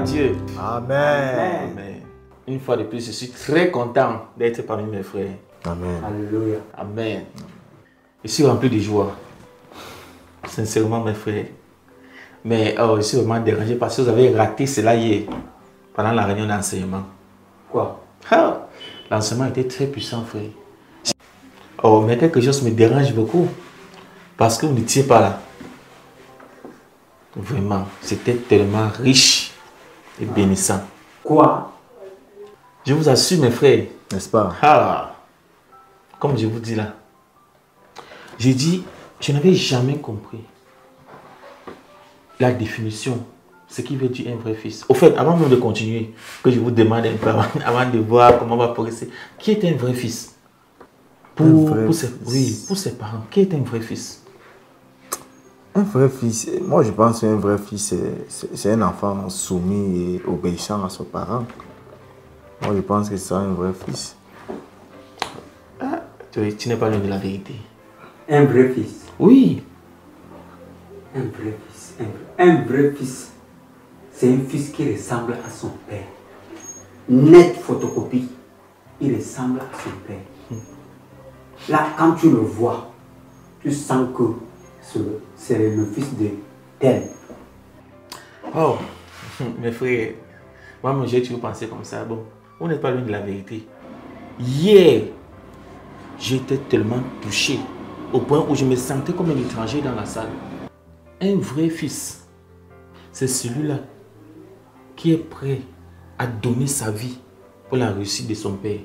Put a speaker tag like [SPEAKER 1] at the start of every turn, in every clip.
[SPEAKER 1] Dieu.
[SPEAKER 2] Amen.
[SPEAKER 1] Amen. Une fois de plus, je suis très content d'être parmi mes frères.
[SPEAKER 2] Amen.
[SPEAKER 3] Alléluia.
[SPEAKER 1] Amen. Je suis rempli de joie. Sincèrement, mes frères. Mais je suis vraiment dérangé parce que vous avez raté cela hier, pendant la réunion d'enseignement.
[SPEAKER 3] Quoi?
[SPEAKER 1] L'enseignement était très puissant, frère. Oh, mais quelque chose me dérange beaucoup. Parce que vous n'étiez pas là. Vraiment, c'était tellement riche et bénissant.
[SPEAKER 3] Quoi?
[SPEAKER 1] Je vous assure, mes frères.
[SPEAKER 2] N'est-ce pas?
[SPEAKER 1] Comme je vous dis là. Je dis, je n'avais jamais compris la définition, ce qui veut dire un vrai fils. Au fait, avant même de continuer, que je vous demande un peu, avant de voir comment on va progresser, qui est un vrai fils? Pour ses parents, qui est un vrai fils?
[SPEAKER 2] Un vrai fils, moi je pense qu'un vrai fils, c'est un enfant soumis et obéissant à ses parents. Moi je pense que c'est un vrai fils.
[SPEAKER 1] Tu n'es pas loin de la vérité.
[SPEAKER 3] Un vrai fils.
[SPEAKER 1] Oui.
[SPEAKER 3] Un vrai fils. Un vrai fils. C'est un fils qui ressemble à son père. Nette photocopie. Il ressemble à son père. Là, quand tu le vois, tu sens que c'est le fils de tel.
[SPEAKER 1] Oh, mes frères, moi j'ai toujours pensé comme ça. Bon, on n'est pas loin de la vérité. Hier, j'étais tellement touché au point où je me sentais comme un étranger dans la salle. Un vrai fils, c'est celui-là qui est prêt à donner sa vie pour la réussite de son père.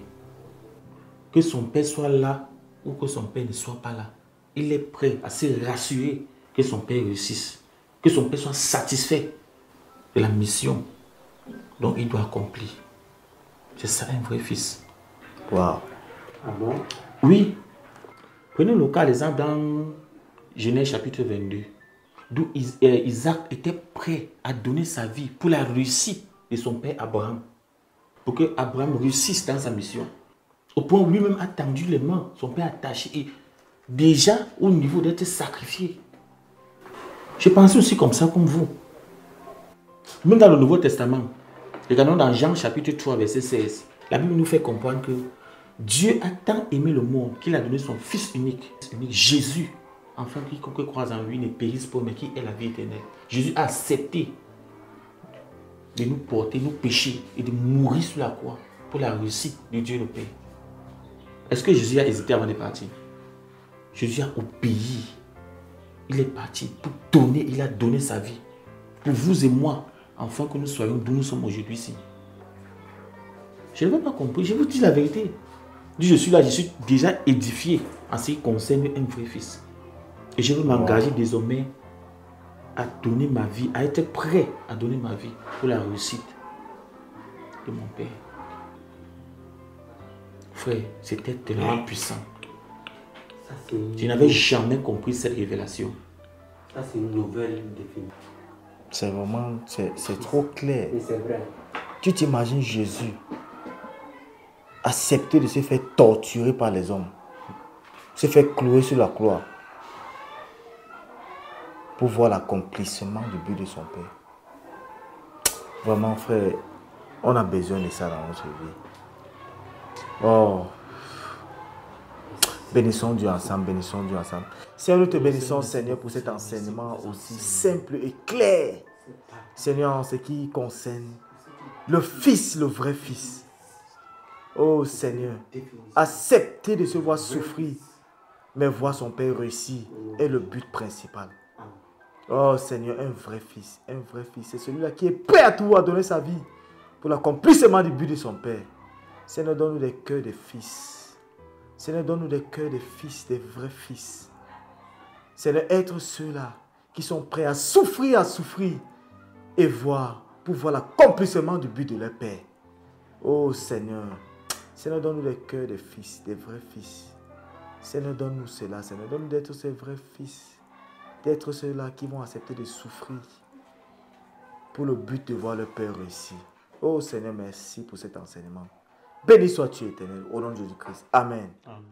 [SPEAKER 1] Que son père soit là ou que son père ne soit pas là. Il est prêt à se rassurer que son père réussisse. Que son père soit satisfait de la mission dont il doit accomplir. C'est ça un vrai fils.
[SPEAKER 2] Waouh.
[SPEAKER 3] Ah bon?
[SPEAKER 1] Oui. Prenons le cas l'exemple dans Genèse chapitre 22. D'où Isaac était prêt à donner sa vie pour la réussite de son père Abraham. Pour que Abraham réussisse dans sa mission. Au point où lui-même a tendu les mains, son père attaché, et déjà au niveau d'être sacrifié. Je pense aussi comme ça, comme vous. Même dans le Nouveau Testament, regardons dans Jean chapitre 3, verset 16, la Bible nous fait comprendre que Dieu a tant aimé le monde qu'il a donné son Fils unique, Jésus, afin que quiconque croise en lui ne périsse pas, mais qui ait la vie éternelle. Jésus a accepté de nous porter nos péchés et de mourir sur la croix pour la réussite de Dieu le Père. Est-ce que Jésus a hésité avant de partir? Jésus a obéi. Il est parti pour donner, il a donné sa vie. Pour vous et moi, afin que nous soyons d'où nous sommes aujourd'hui ici. Je n'avais pas compris, je vous dis la vérité. Je suis là, je suis déjà édifié en ce qui concerne un vrai fils. Et je veux m'engager désormais à donner ma vie, à être prêt à donner ma vie pour la réussite de mon père. Frère, c'était tellement puissant. Je n'avais jamais compris cette révélation.
[SPEAKER 3] Ça, c'est une nouvelle définition.
[SPEAKER 2] C'est vraiment, c'est trop clair.
[SPEAKER 3] Et c'est vrai.
[SPEAKER 2] Tu t'imagines Jésus accepter de se faire torturer par les hommes, se faire clouer sur la croix pour voir l'accomplissement du but de son Père. Vraiment, frère, on a besoin de ça dans notre vie. Oh, bénissons Dieu ensemble, bénissons Dieu ensemble. Seigneur, nous te bénissons, Seigneur, pour cet enseignement aussi simple et clair. Seigneur, en ce qui concerne le Fils, le vrai Fils. Oh Seigneur, accepter de se voir souffrir, mais voir son Père réussir est le but principal. Oh Seigneur, un vrai Fils, c'est celui-là qui est prêt à tout, à donner sa vie pour l'accomplissement du but de son Père. Seigneur, donne-nous des cœurs de fils. Seigneur, donne-nous des cœurs de fils, des vrais fils. Seigneur, être ceux-là qui sont prêts à souffrir et voir, pour voir l'accomplissement du but de leur Père. Oh Seigneur, Seigneur, donne-nous des cœurs de fils, des vrais fils. Seigneur, donne-nous cela. Seigneur, donne-nous d'être ces vrais fils. D'être ceux-là qui vont accepter de souffrir pour le but de voir leur Père réussir. Oh Seigneur, merci pour cet enseignement. Béni sois-tu, Éternel, au nom de Jésus-Christ. Amen.
[SPEAKER 1] Amen.